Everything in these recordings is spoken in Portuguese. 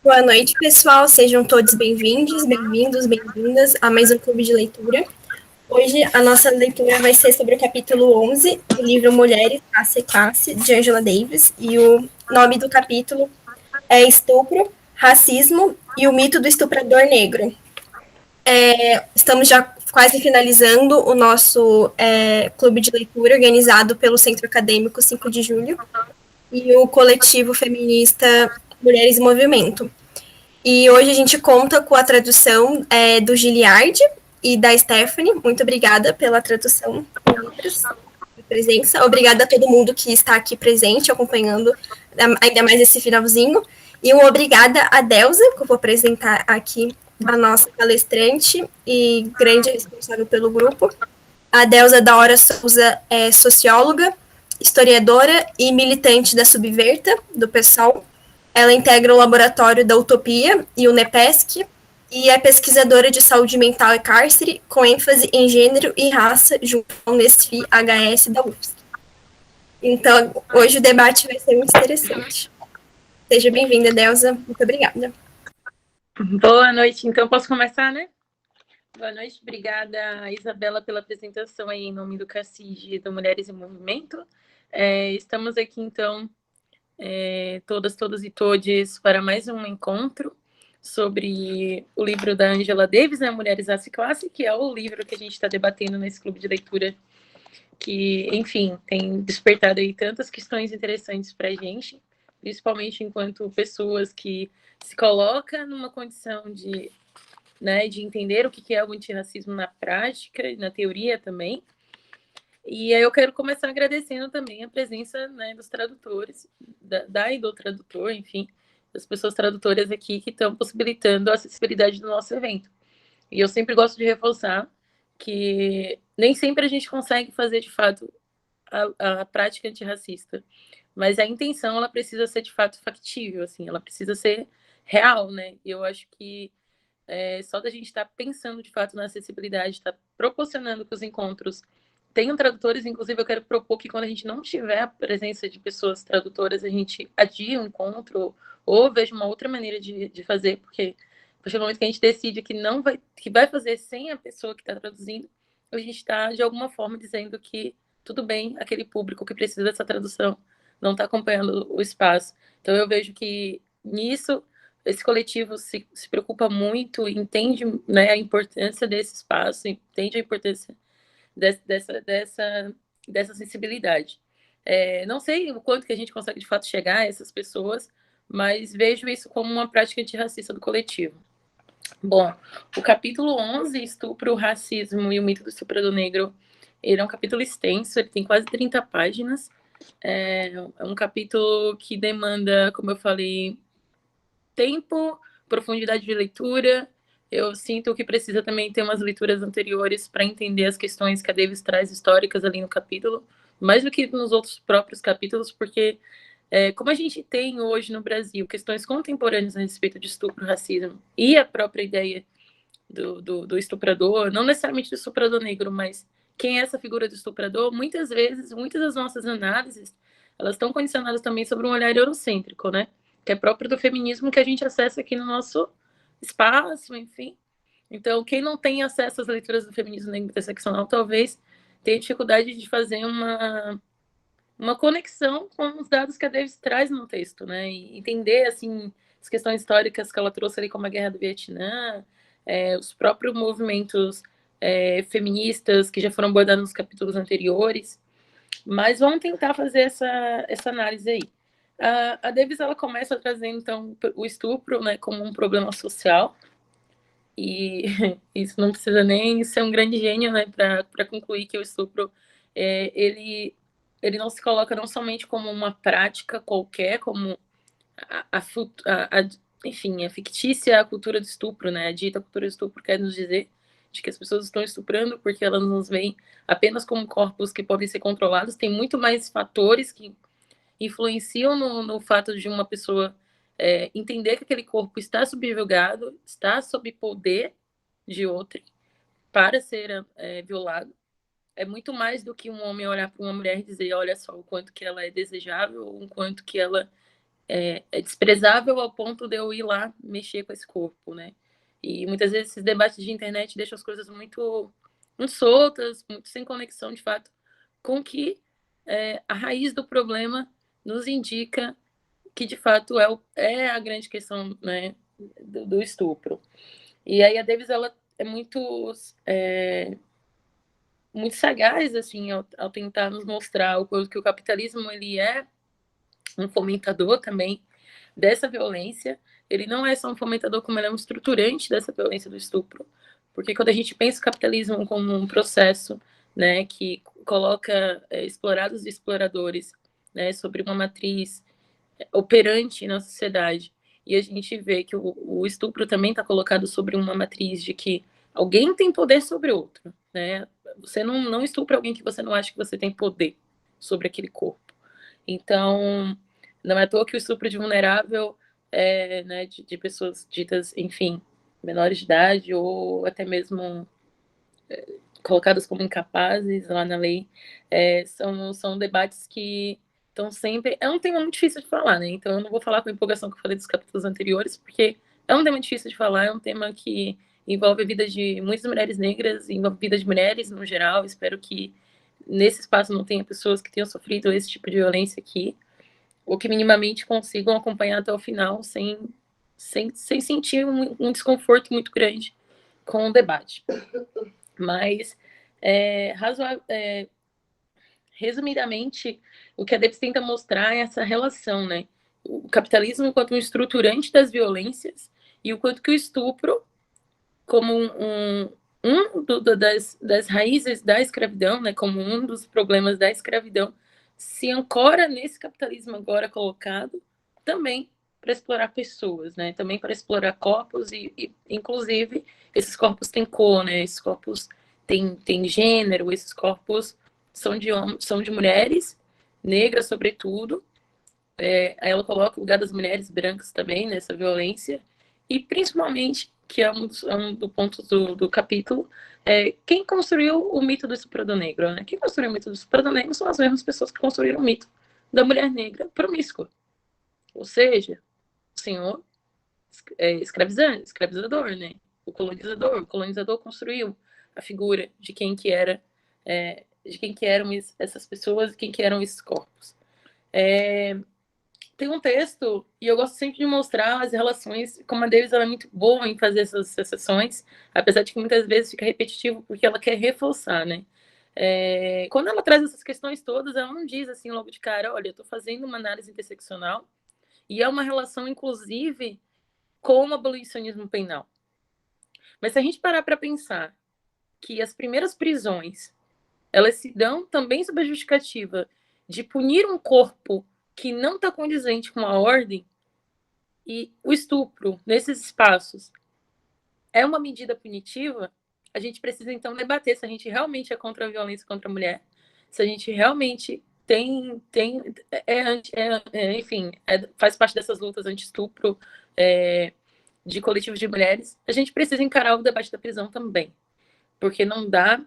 Boa noite, pessoal. Sejam todos bem-vindos, bem-vindas a mais um clube de leitura. Hoje a nossa leitura vai ser sobre o capítulo 11 do livro Mulheres, Classe e Classe, de Angela Davis. E o nome do capítulo é Estupro, Racismo e o Mito do Estuprador Negro. Estamos já quase finalizando o nosso clube de leitura, organizado pelo Centro Acadêmico 5 de Julho e o coletivo feminista Mulheres em Movimento. E hoje a gente conta com a tradução do Giliard e da Stephanie. Muito obrigada pela tradução em Libras, pela presença. Obrigada a todo mundo que está aqui presente, acompanhando ainda mais esse finalzinho. E uma obrigada a Delza, que eu vou apresentar aqui, a nossa palestrante e grande responsável pelo grupo. A Delza da Hora Souza é socióloga, historiadora e militante da Subverta, do PSOL. Ela integra o laboratório da Utopia e o NEPESC e é pesquisadora de saúde mental e cárcere, com ênfase em gênero e raça, junto ao Unesfi HS da UFSC. Então, hoje o debate vai ser muito interessante. Seja bem-vinda, Delza. Muito obrigada. Boa noite. Então, posso começar, né? Boa noite. Obrigada, Isabela, pela apresentação aí em nome do CACIG, do Mulheres em Movimento. Estamos aqui, então, todas e todes, para mais um encontro sobre o livro da Angela Davis, né, Mulheres, Raça e Classe, que é o livro que a gente está debatendo nesse clube de leitura, que, enfim, tem despertado aí tantas questões interessantes para a gente, principalmente enquanto pessoas que se colocam numa condição de entender o que é o antirracismo na prática e na teoria também. E aí eu quero começar agradecendo também a presença, né, dos tradutores, e do tradutor, enfim, das pessoas tradutoras aqui que estão possibilitando a acessibilidade do nosso evento. E eu sempre gosto de reforçar que nem sempre a gente consegue fazer, de fato, a prática antirracista, mas a intenção, ela precisa ser, de fato, factível, assim, ela precisa ser real, né? E eu acho que só da gente estar pensando, de fato, na acessibilidade, estar proporcionando que os encontros tenham tradutores. Inclusive, eu quero propor que quando a gente não tiver a presença de pessoas tradutoras, a gente adie o encontro ou veja uma outra maneira de fazer, porque a partir do momento que a gente decide que vai fazer sem a pessoa que está traduzindo, a gente está, de alguma forma, dizendo que tudo bem, aquele público que precisa dessa tradução não está acompanhando o espaço. Então, eu vejo que nisso esse coletivo se preocupa muito, entende, né, a importância desse espaço, entende a importância dessa sensibilidade. Não sei o quanto que a gente consegue, de fato, chegar a essas pessoas, mas vejo isso como uma prática antirracista do coletivo. Bom, o capítulo 11, Estupro, Racismo e o Mito do Estuprador Negro, ele é um capítulo extenso, ele tem quase 30 páginas. É um capítulo que demanda, como eu falei, tempo, profundidade de leitura. Eu sinto que precisa também ter umas leituras anteriores para entender as questões que a Davis traz históricas ali no capítulo, mais do que nos outros próprios capítulos, porque como a gente tem hoje no Brasil questões contemporâneas a respeito de estupro, racismo e a própria ideia do estuprador, não necessariamente do estuprador negro, mas quem é essa figura do estuprador, muitas vezes, muitas das nossas análises, elas estão condicionadas também sobre um olhar eurocêntrico, né? Que é próprio do feminismo que a gente acessa aqui no nosso espaço, enfim. Então, quem não tem acesso às leituras do feminismo negro interseccional, talvez tenha dificuldade de fazer uma conexão com os dados que a Davis traz no texto, né? E entender, assim, as questões históricas que ela trouxe ali, como a Guerra do Vietnã, os próprios movimentos feministas que já foram abordados nos capítulos anteriores. Mas vamos tentar fazer essa análise aí. A Davis, ela começa trazendo, então, o estupro, né, como um problema social, e isso não precisa nem ser um grande gênio, né, para concluir que o estupro, ele não se coloca não somente como uma prática qualquer, como enfim, a fictícia a cultura do estupro, né, a dita cultura do estupro quer nos dizer de que as pessoas estão estuprando porque elas nos veem apenas como corpos que podem ser controlados. Tem muito mais fatores que influenciam no fato de uma pessoa entender que aquele corpo está subjugado, está sob poder de outrem para ser violado. É muito mais do que um homem olhar para uma mulher e dizer, olha só o quanto que ela é desejável, o quanto que ela é desprezável ao ponto de eu ir lá mexer com esse corpo, né? E muitas vezes esses debates de internet deixam as coisas muito, muito soltas, muito sem conexão, de fato, com que a raiz do problema nos indica que, de fato, é a grande questão, né, do estupro. E aí a Davis, ela é muito sagaz, assim, ao tentar nos mostrar o que o capitalismo, ele é um fomentador também dessa violência. Ele não é só um fomentador, como ele é um estruturante dessa violência do estupro. Porque quando a gente pensa o capitalismo como um processo, né, que coloca explorados e exploradores, né, sobre uma matriz operante na sociedade, e a gente vê que o estupro também está colocado sobre uma matriz de que alguém tem poder sobre outro, né? Você não estupra alguém que você não acha que você tem poder sobre aquele corpo. Então, não é à toa que o estupro de vulnerável né, de pessoas ditas, enfim, menores de idade ou até mesmo colocadas como incapazes lá na lei, são debates que estão sempre... É um tema muito difícil de falar, né? Então, eu não vou falar com a empolgação que eu falei dos capítulos anteriores, porque é um tema difícil de falar, é um tema que envolve a vida de muitas mulheres negras, envolve a vida de mulheres no geral. Espero que nesse espaço não tenha pessoas que tenham sofrido esse tipo de violência aqui, ou que minimamente consigam acompanhar até o final sem sentir um desconforto muito grande com o debate. Mas, resumidamente, o que a Debs tenta mostrar é essa relação, né? O capitalismo enquanto um estruturante das violências e o quanto que o estupro, como das raízes da escravidão, né? Como um dos problemas da escravidão, se ancora nesse capitalismo agora colocado também para explorar pessoas, né? Também para explorar corpos e inclusive, esses corpos têm cor, né? Esses corpos têm gênero, esses corpos são de mulheres, negras sobretudo. Ela coloca o lugar das mulheres brancas também nessa violência, e principalmente, que é um dos pontos do capítulo, quem construiu o mito do estuprador negro, né? Quem construiu o mito do estuprador negro são as mesmas pessoas que construíram o mito da mulher negra promíscua. Ou seja, o senhor escravizador, né? O colonizador construiu a figura de quem que era, de quem que eram essas pessoas, quem que eram esses corpos. Tem um texto, e eu gosto sempre de mostrar as relações, como a Davis, ela é muito boa em fazer essas sessões, apesar de que muitas vezes fica repetitivo, porque ela quer reforçar, né? Quando ela traz essas questões todas, ela não diz assim logo de cara, olha, eu estou fazendo uma análise interseccional, e é uma relação, inclusive, com o abolicionismo penal. Mas se a gente parar para pensar que as primeiras prisões, elas se dão também sob a justificativa de punir um corpo que não está condizente com a ordem, e o estupro nesses espaços é uma medida punitiva, a gente precisa então debater se a gente realmente é contra a violência contra a mulher, se a gente realmente enfim, faz parte dessas lutas anti-estupro de coletivos de mulheres. A gente precisa encarar o debate da prisão também, porque não dá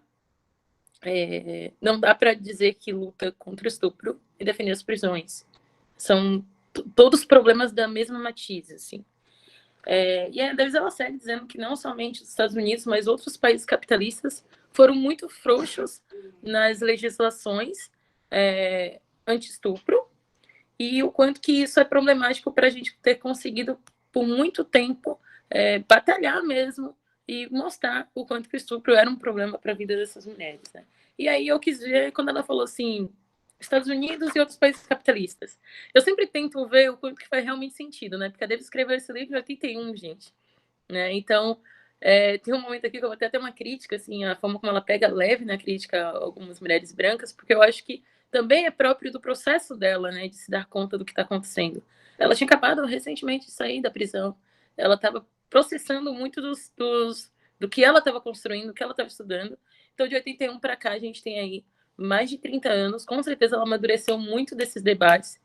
para dizer que luta contra o estupro e defender as prisões. São todos problemas da mesma matiz, assim. E a Davis, ela segue dizendo que não somente os Estados Unidos, mas outros países capitalistas foram muito frouxos nas legislações anti-estupro, e o quanto que isso é problemático para a gente ter conseguido, por muito tempo, batalhar mesmo e mostrar o quanto que o estupro era um problema para a vida dessas mulheres, né? E aí eu quis ver, quando ela falou assim, Estados Unidos e outros países capitalistas, eu sempre tento ver o quanto que faz realmente sentido, né? Porque a Davis escreveu esse livro em 81, gente, né? Então, tem um momento aqui que eu vou ter uma crítica, assim, a forma como ela pega leve na crítica a algumas mulheres brancas, porque eu acho que também é próprio do processo dela, né, de se dar conta do que está acontecendo. Ela tinha acabado recentemente de sair da prisão, ela estava processando muito do que ela estava construindo, do que ela estava estudando. Então, de 81 para cá, a gente tem aí mais de 30 anos, com certeza ela amadureceu muito desses debates,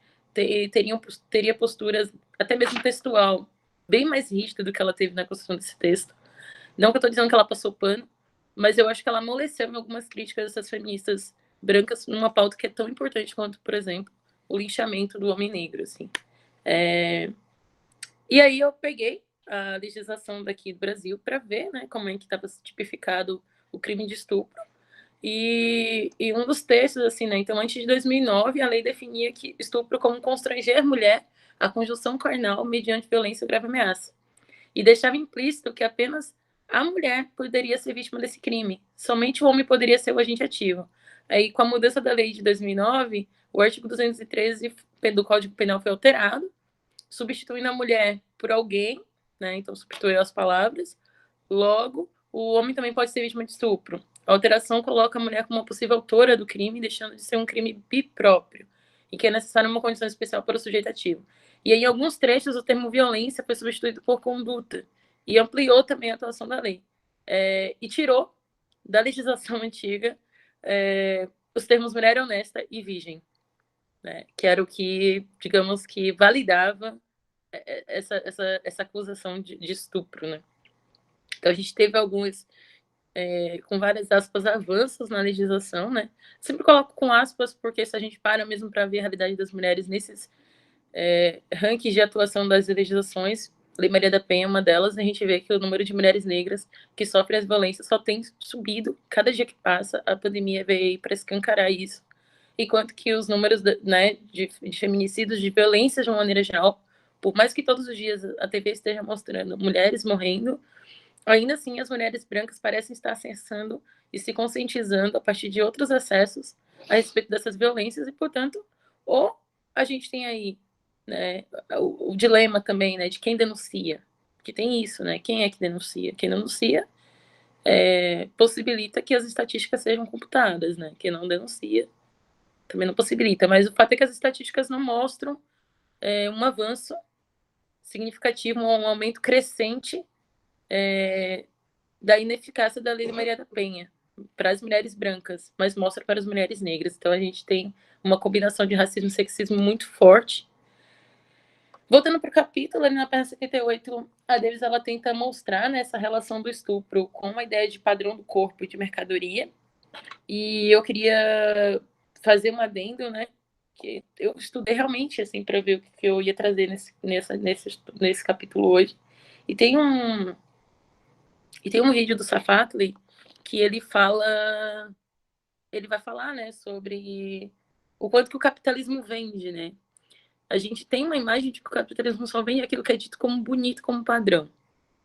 teria posturas, até mesmo textual, bem mais rígida do que ela teve na construção desse texto. Não que eu estou dizendo que ela passou pano, mas eu acho que ela amoleceu em algumas críticas dessas feministas brancas numa pauta que é tão importante quanto, por exemplo, o linchamento do homem negro, assim. E aí eu peguei a legislação daqui do Brasil para ver, né, como é que estava tipificado o crime de estupro. E um dos textos, assim, né, então antes de 2009, a lei definia que estupro como constranger a mulher à conjunção carnal mediante violência ou grave ameaça. E deixava implícito que apenas a mulher poderia ser vítima desse crime. Somente o homem poderia ser o agente ativo. Aí, com a mudança da lei de 2009, o artigo 213 do Código Penal foi alterado, substituindo a mulher por alguém, né? Então substituiu as palavras. Logo, o homem também pode ser vítima de estupro. A alteração coloca a mulher como uma possível autora do crime, deixando de ser um crime bipróprio, e que é necessária uma condição especial para o sujeito ativo. E aí, em alguns trechos, o termo violência foi substituído por conduta, e ampliou também a atuação da lei. E tirou da legislação antiga os termos mulher honesta e virgem, né? Que era o que, digamos, que validava essa acusação de estupro, né? Então, a gente teve alguns, com várias aspas, avanços na legislação, né? Sempre coloco com aspas, porque se a gente para mesmo para ver a realidade das mulheres nesses rankings de atuação das legislações, Lei Maria da Penha é uma delas, a gente vê que o número de mulheres negras que sofrem as violências só tem subido cada dia que passa. A pandemia veio aí para escancarar isso. Enquanto que os números, né, de feminicídios, de violência de uma maneira geral, por mais que todos os dias a TV esteja mostrando mulheres morrendo, ainda assim as mulheres brancas parecem estar acessando e se conscientizando a partir de outros acessos a respeito dessas violências e, portanto, ou a gente tem aí, né, o dilema também, né, de quem denuncia, que tem isso, né, quem é que denuncia? Quem denuncia possibilita que as estatísticas sejam computadas, né, quem não denuncia também não possibilita, mas o fato é que as estatísticas não mostram um avanço significativo, um aumento crescente da ineficácia da Lei de Maria da Penha para as mulheres brancas, mas mostra para as mulheres negras. Então a gente tem uma combinação de racismo e sexismo muito forte. Voltando para o capítulo, ali na página 78, a Davis ela tenta mostrar, né, essa relação do estupro com uma ideia de padrão do corpo e de mercadoria. E eu queria fazer um adendo, né, que eu estudei realmente assim para ver o que eu ia trazer nesse capítulo hoje. E tem um vídeo do Safatli que ele vai falar, né, sobre o quanto que o capitalismo vende, né? A gente tem uma imagem de que o capitalismo só vende aquilo que é dito como bonito, como padrão,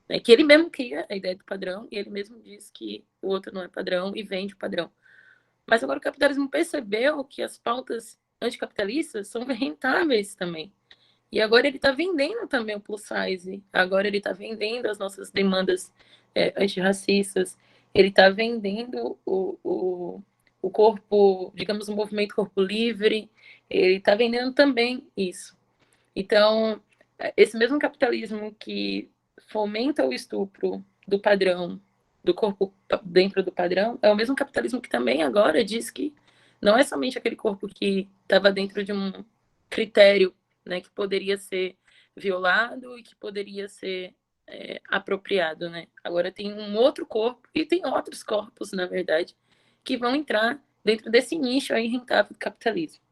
né? Que ele mesmo cria a ideia do padrão e ele mesmo diz que o outro não é padrão e vende o padrão. Mas agora o capitalismo percebeu que as pautas anticapitalistas são rentáveis também. E agora ele está vendendo também o plus size, agora ele está vendendo as nossas demandas antirracistas, ele está vendendo o corpo, digamos, o movimento corpo livre, ele está vendendo também isso. Então, esse mesmo capitalismo que fomenta o estupro do padrão, do corpo dentro do padrão, é o mesmo capitalismo que também agora diz que não é somente aquele corpo que estava dentro de um critério, né, que poderia ser violado e que poderia ser apropriado, né? Agora tem um outro corpo e tem outros corpos, na verdade, que vão entrar dentro desse nicho aí rentável do capitalismo.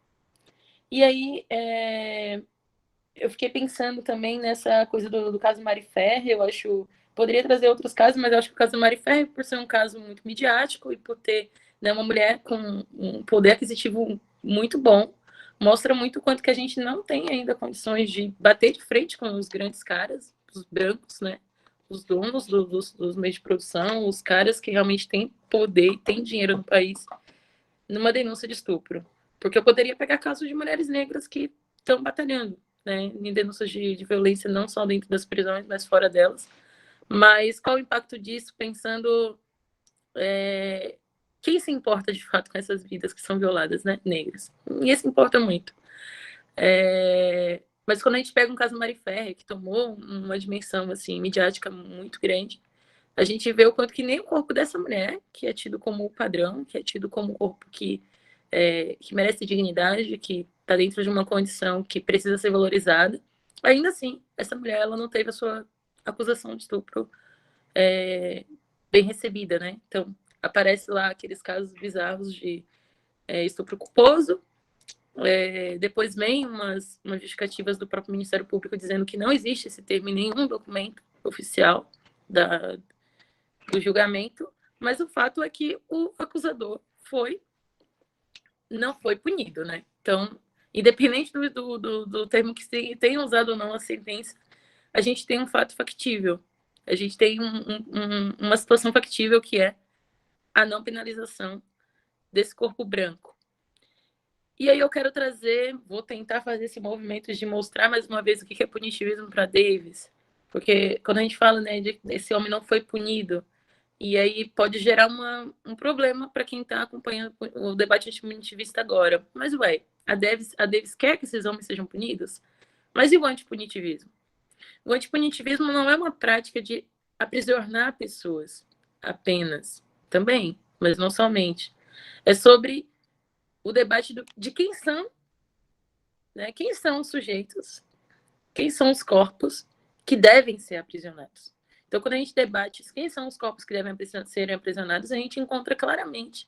E aí, eu fiquei pensando também nessa coisa do caso Mari Ferrer. Eu acho, poderia trazer outros casos, mas eu acho que o caso Mari Ferrer, por ser um caso muito midiático e por ter, né, uma mulher com um poder aquisitivo muito bom, mostra muito quanto que a gente não tem ainda condições de bater de frente com os grandes caras, os brancos, né, os donos dos meios de produção, os caras que realmente têm poder e têm dinheiro no país, numa denúncia de estupro. Porque eu poderia pegar casos de mulheres negras que estão batalhando, né, em denúncias de violência, não só dentro das prisões, mas fora delas. Mas qual o impacto disso, pensando quem se importa de fato com essas vidas que são violadas, né, negras? Ninguém se importa muito. Mas quando a gente pega um caso Mari Ferrer, que tomou uma dimensão assim midiática muito grande, a gente vê o quanto que nem o corpo dessa mulher, que é tido como o padrão, que é tido como um corpo que merece dignidade, que está dentro de uma condição que precisa ser valorizada, ainda assim, essa mulher ela não teve a sua acusação de estupro bem recebida, né? Então, aparece lá aqueles casos bizarros de estupro culposo, Depois vem umas justificativas do próprio Ministério Público dizendo que não existe esse termo em nenhum documento oficial do julgamento, mas o fato é que o acusador não foi punido, né? Então, independente do termo que se tenha usado ou não a sentença, a gente tem um fato factível. A gente tem uma situação factível que é a não penalização desse corpo branco. E aí eu quero vou tentar fazer esse movimento de mostrar mais uma vez o que é punitivismo para Davis, porque quando a gente fala, né, de esse homem não foi punido, e aí pode gerar um problema para quem está acompanhando o debate antipunitivista agora. Mas, a Davis quer que esses homens sejam punidos? Mas e o antipunitivismo? O antipunitivismo não é uma prática de aprisionar pessoas apenas, também, mas não somente. É sobre o debate de quem são, né? Quem são os sujeitos, quem são os corpos que devem ser aprisionados. Então, quando a gente debate quem são os corpos que devem serem aprisionados, a gente encontra claramente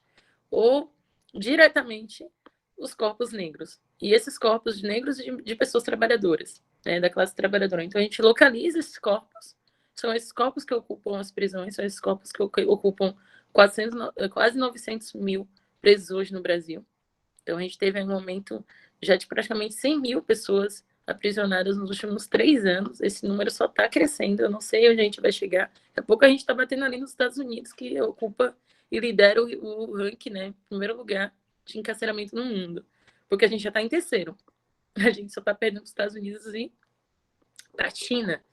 ou diretamente os corpos negros. E esses corpos negros de pessoas trabalhadoras, né, da classe trabalhadora. Então, a gente localiza esses corpos, são esses corpos que ocupam as prisões, são esses corpos que ocupam quase 900 mil presos hoje no Brasil. Então, a gente teve um aumento já de praticamente 100 mil pessoas aprisionadas nos últimos 3 anos. Esse número só está crescendo, eu não sei onde a gente vai chegar. Daqui a pouco a gente está batendo ali nos Estados Unidos, que ocupa e lidera o ranking, né, em primeiro lugar de encarceramento no mundo. Porque a gente já está em terceiro. A gente só está perdendo os Estados Unidos e para a China.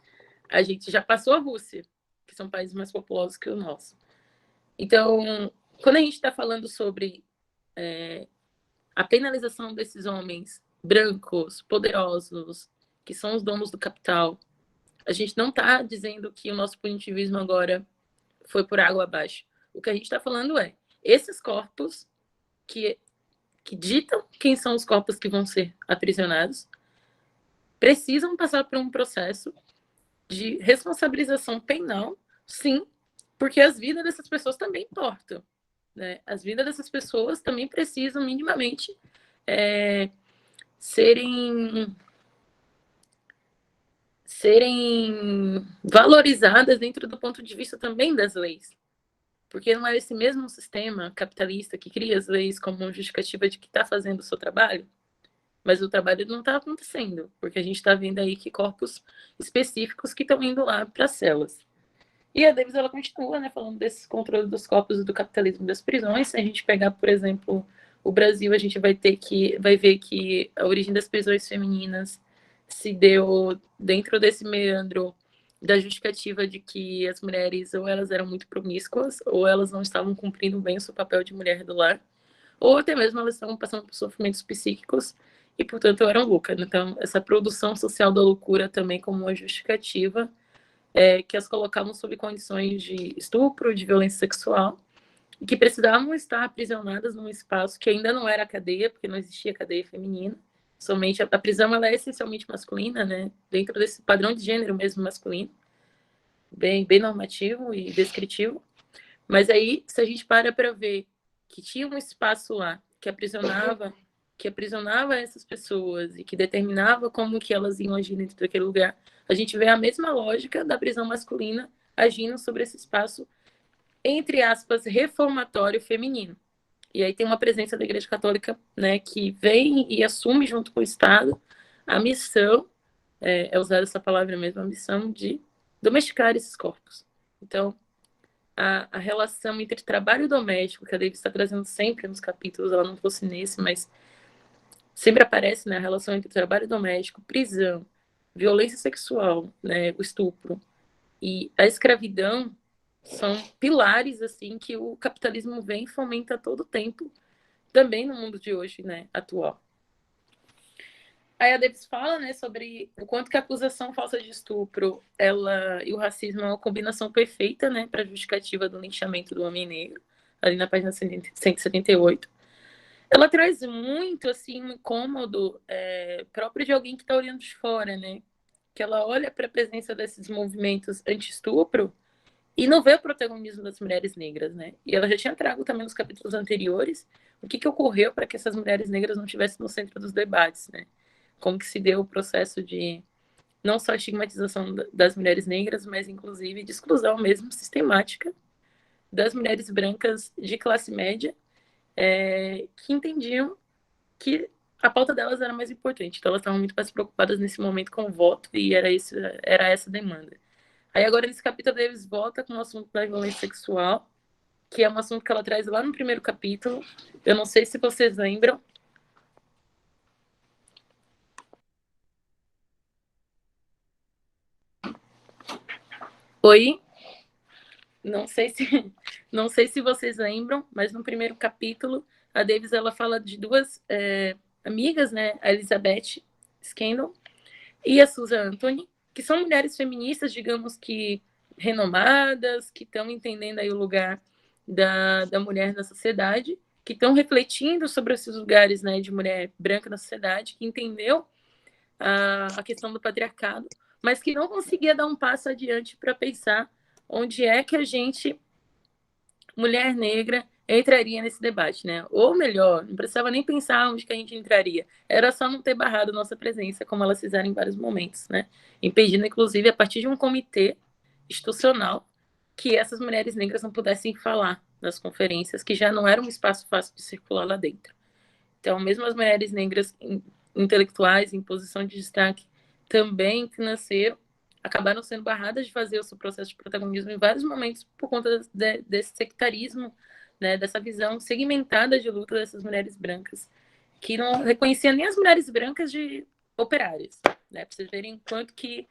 A gente já passou a Rússia, que são países mais populosos que o nosso. Então, quando a gente está falando sobre a penalização desses homens brancos, poderosos, que são os donos do capital, a gente não está dizendo que o nosso punitivismo agora foi por água abaixo. O que a gente está falando é esses corpos que ditam quem são os corpos que vão ser aprisionados precisam passar por um processo de responsabilização penal, sim, porque as vidas dessas pessoas também importam. Né? As vidas dessas pessoas também precisam minimamente serem valorizadas dentro do ponto de vista também das leis. Porque não é esse mesmo sistema capitalista que cria as leis como justificativa de que está fazendo o seu trabalho, mas o trabalho não está acontecendo, porque a gente está vendo aí que corpos específicos que estão indo lá para as celas. E a Davis, ela continua, né, falando desses controles dos corpos e do capitalismo das prisões. Se a gente pegar, por exemplo, o Brasil, a gente vai ver que a origem das prisões femininas se deu dentro desse meandro da justificativa de que as mulheres ou elas eram muito promíscuas, ou elas não estavam cumprindo bem o seu papel de mulher do lar, ou até mesmo elas estavam passando por sofrimentos psíquicos e, portanto, eram loucas. Então, essa produção social da loucura também como uma justificativa que as colocavam sob condições de estupro, de violência sexual, e que precisavam estar aprisionadas num espaço que ainda não era cadeia, porque não existia cadeia feminina. Somente a prisão ela é essencialmente masculina, né? Dentro desse padrão de gênero mesmo masculino, bem normativo e descritivo. Mas aí, se a gente para ver que tinha um espaço lá que aprisionava essas pessoas e que determinava como que elas iam agir dentro daquele lugar, a gente vê a mesma lógica da prisão masculina agindo sobre esse espaço, entre aspas, reformatório feminino. E aí tem uma presença da Igreja Católica, né, que vem e assume junto com o Estado a missão, é usada essa palavra mesmo, a missão de domesticar esses corpos. Então, a relação entre trabalho doméstico, que a Davis está trazendo sempre nos capítulos, ela não trouxe nesse, mas sempre aparece, né, a relação entre trabalho doméstico, prisão, violência sexual, né, o estupro e a escravidão são pilares assim que o capitalismo vem e fomenta a todo tempo, também no mundo de hoje, né, atual. Aí a Davis fala, né, sobre o quanto que a acusação falsa de estupro e o racismo é uma combinação perfeita, né, para a justificativa do linchamento do homem negro, ali na página 178. Ela traz muito, assim, um incômodo próprio de alguém que está olhando de fora, né? Que ela olha para a presença desses movimentos anti-estupro e não vê o protagonismo das mulheres negras, né? E ela já tinha trago também nos capítulos anteriores o que ocorreu para que essas mulheres negras não estivessem no centro dos debates, né? Como que se deu o processo de não só estigmatização das mulheres negras, mas inclusive de exclusão mesmo sistemática das mulheres brancas de classe média, que entendiam que a pauta delas era mais importante. Então, elas estavam muito mais preocupadas nesse momento com o voto, e era essa demanda. Aí, agora, nesse capítulo, Davis volta com o assunto da violência sexual, que é um assunto que ela traz lá no primeiro capítulo. Eu não sei se vocês lembram. Oi? Não sei se vocês lembram, mas no primeiro capítulo, a Davis ela fala de duas amigas, né? A Elizabeth Scandal e a Susan Anthony, que são mulheres feministas, digamos que renomadas, que estão entendendo aí o lugar da mulher na sociedade, que estão refletindo sobre esses lugares, né, de mulher branca na sociedade, que entendeu a questão do patriarcado, mas que não conseguia dar um passo adiante para pensar onde é que a gente, mulher negra, entraria nesse debate, né? Ou melhor, não precisava nem pensar onde que a gente entraria. Era só não ter barrado nossa presença, como elas fizeram em vários momentos, né? Impedindo, inclusive, a partir de um comitê institucional, que essas mulheres negras não pudessem falar nas conferências, que já não era um espaço fácil de circular lá dentro. Então, mesmo as mulheres negras intelectuais em posição de destaque, também financeiro, acabaram sendo barradas de fazer o seu processo de protagonismo em vários momentos por conta desse sectarismo, né, dessa visão segmentada de luta dessas mulheres brancas, que não reconhecia nem as mulheres brancas de operárias, né, para vocês verem quanto que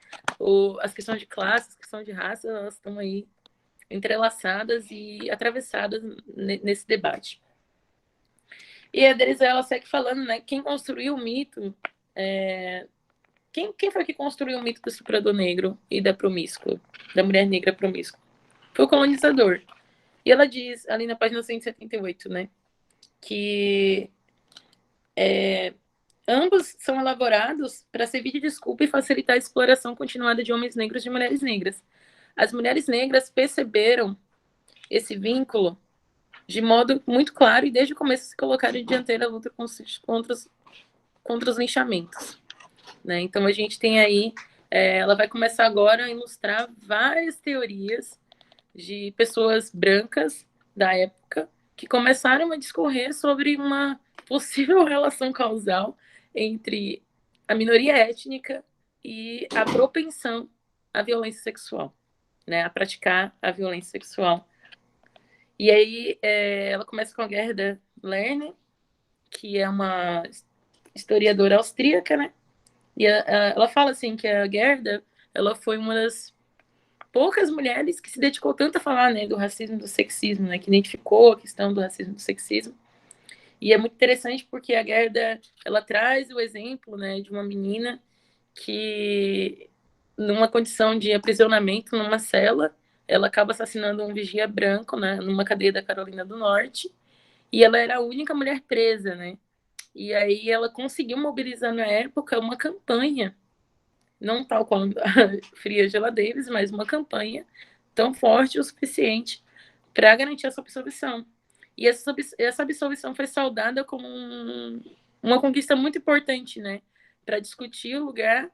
as questões de classe, as questões de raça, elas estão aí entrelaçadas e atravessadas nesse debate. E a Denise, ela segue falando, né, quem construiu o mito, quem foi que construiu o mito do estuprador negro e da promíscua, da mulher negra promíscua? Foi o colonizador. E ela diz, ali na página 178, né, que ambos são elaborados para servir de desculpa e facilitar a exploração continuada de homens negros e de mulheres negras. As mulheres negras perceberam esse vínculo de modo muito claro e desde o começo se colocaram em dianteira a luta contra os linchamentos. Né? Então a gente tem aí, ela vai começar agora a ilustrar várias teorias de pessoas brancas da época que começaram a discorrer sobre uma possível relação causal entre a minoria étnica e a propensão à violência sexual, né? A praticar a violência sexual. E aí ela começa com a Gerda Lerner, que é uma historiadora austríaca, né? E ela fala assim que a Gerda, ela foi uma das poucas mulheres que se dedicou tanto a falar, né, do racismo e do sexismo, né, que identificou a questão do racismo e do sexismo. E é muito interessante porque a Gerda, ela traz o exemplo, né, de uma menina que, numa condição de aprisionamento numa cela, ela acaba assassinando um vigia branco, né, numa cadeia da Carolina do Norte, e ela era a única mulher presa, né? E aí ela conseguiu mobilizar na época uma campanha, não tal qual a Fria Angela Davis, mas uma campanha tão forte o suficiente para garantir essa absolvição. E essa absolvição foi saudada como uma conquista muito importante, né, para discutir o lugar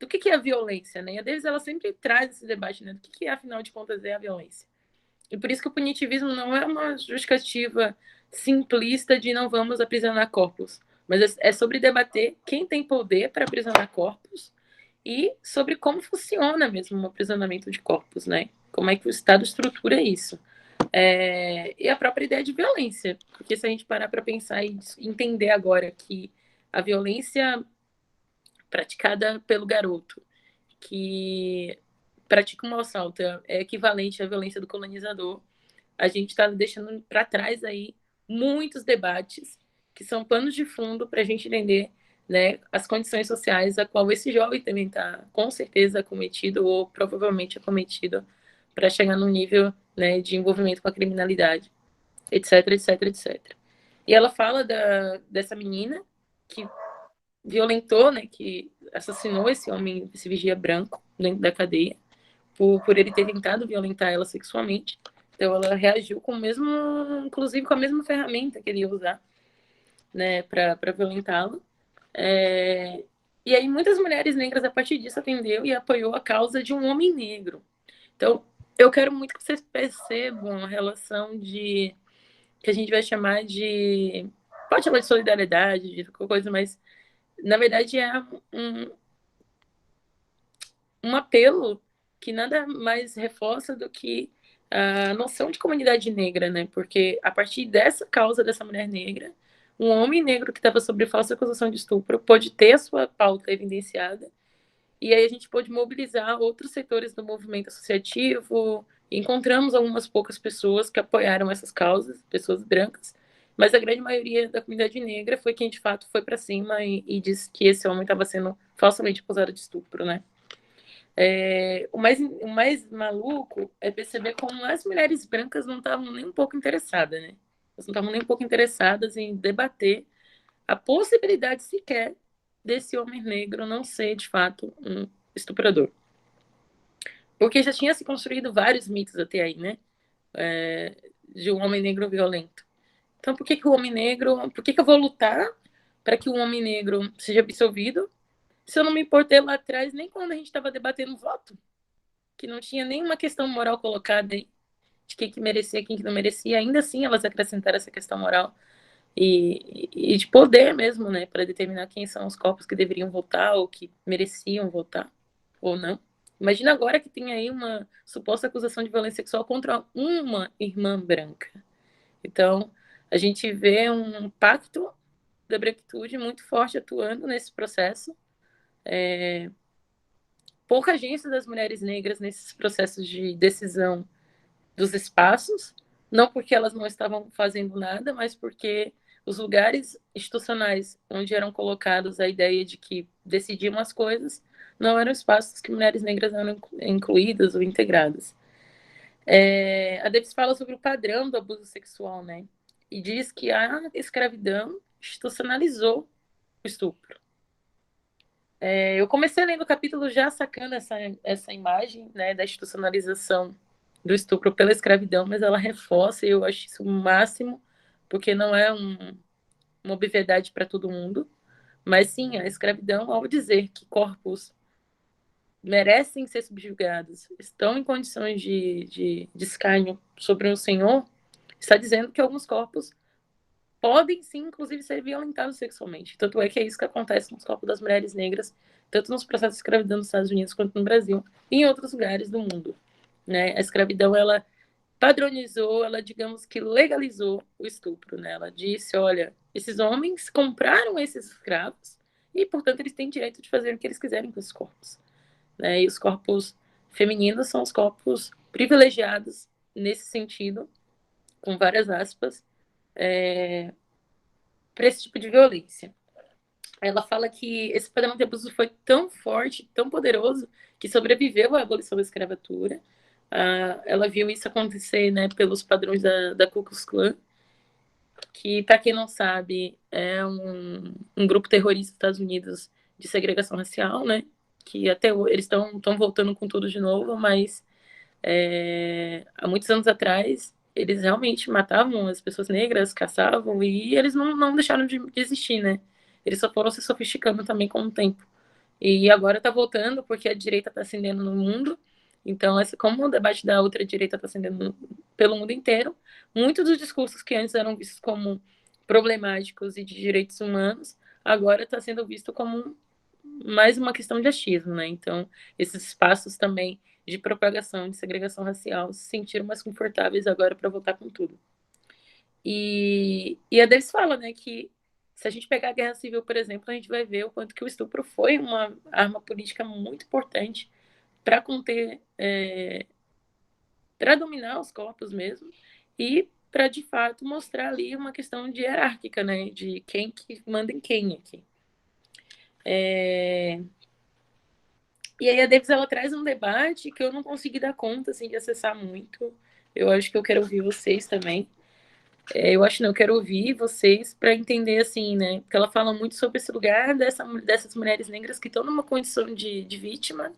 do que é a violência, né? E a Davis ela sempre traz esse debate, né, do que afinal de contas é a violência. E por isso que o punitivismo não é uma justificativa simplista de não vamos aprisionar corpos, mas é sobre debater quem tem poder para aprisionar corpos e sobre como funciona mesmo o aprisionamento de corpos, né? Como é que o Estado estrutura isso. E a própria ideia de violência, porque se a gente parar para pensar e entender agora que a violência praticada pelo garoto, que pratica um assalto, é equivalente à violência do colonizador, a gente está deixando para trás aí muitos debates que são panos de fundo para a gente entender, né, as condições sociais a qual esse jovem também está, com certeza, acometido ou provavelmente acometido para chegar num nível, né, de envolvimento com a criminalidade, etc, etc, etc. E ela fala dessa menina que violentou, né, que assassinou esse homem, esse vigia branco, dentro da cadeia, por ele ter tentado violentar ela sexualmente. Então ela reagiu com o mesmo, inclusive com a mesma ferramenta que ele ia usar né, para violentá-lo. E aí muitas mulheres negras, a partir disso, atendeu e apoiou a causa de um homem negro. Então, eu quero muito que vocês percebam a relação de que a gente vai chamar de, pode chamar de solidariedade, de qualquer coisa, mas na verdade é um apelo que nada mais reforça do que a noção de comunidade negra, né? Porque a partir dessa causa dessa mulher negra, um homem negro que estava sob falsa acusação de estupro pôde ter a sua pauta evidenciada, e aí a gente pôde mobilizar outros setores do movimento associativo. Encontramos algumas poucas pessoas que apoiaram essas causas, pessoas brancas, mas a grande maioria da comunidade negra foi quem de fato foi para cima e disse que esse homem estava sendo falsamente acusado de estupro, né? O mais maluco é perceber como as mulheres brancas não estavam nem um pouco interessadas, né? Elas não estavam nem um pouco interessadas em debater a possibilidade sequer desse homem negro não ser, de fato, um estuprador. Porque já tinha se construído vários mitos até aí, né? De um homem negro violento. Então, por que o homem negro... Por que eu vou lutar para que o homem negro seja absolvido se eu não me importei lá atrás nem quando a gente estava debatendo o voto? Que não tinha nenhuma questão moral colocada aí de quem que merecia, quem que não merecia. Ainda assim, elas acrescentaram essa questão moral e de poder mesmo, né, para determinar quem são os corpos que deveriam votar ou que mereciam votar ou não. Imagina agora que tem aí uma suposta acusação de violência sexual contra uma irmã branca. Então, a gente vê um pacto da branquitude muito forte atuando nesse processo. Pouca agência das mulheres negras nesses processos de decisão dos espaços, não porque elas não estavam fazendo nada, mas porque os lugares institucionais onde eram colocados a ideia de que decidiam as coisas não eram espaços que mulheres negras eram incluídas ou integradas. A Davis fala sobre o padrão do abuso sexual, né? E diz que a escravidão institucionalizou o estupro. Eu comecei lendo o capítulo já sacando essa imagem, né, da institucionalização do estupro pela escravidão, mas ela reforça, e eu acho isso o máximo, porque não é uma obviedade para todo mundo, mas sim, a escravidão, ao dizer que corpos merecem ser subjugados, estão em condições de escárnio sobre o senhor, está dizendo que alguns corpos podem sim, inclusive, ser violentados sexualmente. Tanto é que é isso que acontece nos corpos das mulheres negras, tanto nos processos de escravidão nos Estados Unidos quanto no Brasil e em outros lugares do mundo. Né? A escravidão, ela padronizou, ela, digamos que legalizou o estupro. Né? Ela disse, olha, esses homens compraram esses escravos e, portanto, eles têm direito de fazer o que eles quiserem com esses corpos. Né? E os corpos femininos são os corpos privilegiados nesse sentido, com várias aspas, para esse tipo de violência. Ela fala que esse padrão de abuso foi tão forte, tão poderoso, que sobreviveu à abolição da escravatura. Ela viu isso acontecer, né, pelos padrões da Ku Klux Klan, que, para quem não sabe, é um grupo terrorista dos Estados Unidos de segregação racial, né, que até eles estão voltando com tudo de novo, mas há muitos anos atrás eles realmente matavam as pessoas negras, caçavam, e eles não deixaram de existir, né? Eles só foram se sofisticando também com o tempo. E agora está voltando porque a direita está ascendendo no mundo. Então, como o debate da ultradireita está ascendendo pelo mundo inteiro, muitos dos discursos que antes eram vistos como problemáticos e de direitos humanos, agora está sendo visto como mais uma questão de achismo, né? Então, esses espaços também de propagação de segregação racial se sentiram mais confortáveis agora para voltar com tudo. E a Davis fala, né, que se a gente pegar a Guerra Civil, por exemplo, a gente vai ver o quanto que o estupro foi uma arma política muito importante para conter, para dominar os corpos mesmo, e para, de fato, mostrar ali uma questão de hierárquica, né, de quem que manda em quem aqui. E aí a Davis, ela traz um debate que eu não consegui dar conta, assim, de acessar muito. Eu acho que eu quero ouvir vocês também. Eu acho que eu quero ouvir vocês para entender, assim, né? Porque ela fala muito sobre esse lugar dessas mulheres negras que estão numa condição de vítima,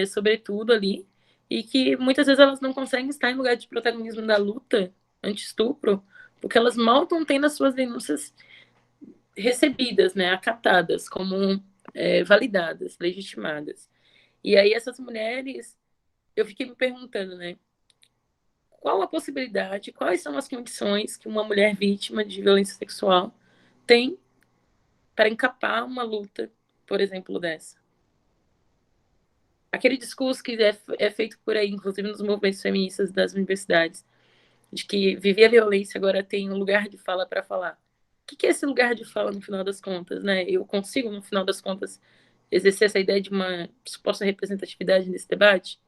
sobretudo ali, e que muitas vezes elas não conseguem estar em lugar de protagonismo da luta anti-estupro, porque elas mal estão tendo as suas denúncias recebidas, né, acatadas, como validadas, legitimadas. E aí essas mulheres, eu fiquei me perguntando, né, qual a possibilidade, quais são as condições que uma mulher vítima de violência sexual tem para encapar uma luta, por exemplo, dessa. Aquele discurso que é feito por aí, inclusive nos movimentos feministas das universidades, de que viver a violência agora tem um lugar de fala para falar. O que é esse lugar de fala no final das contas, né? Eu consigo, no final das contas, exercer essa ideia de uma suposta representatividade nesse debate?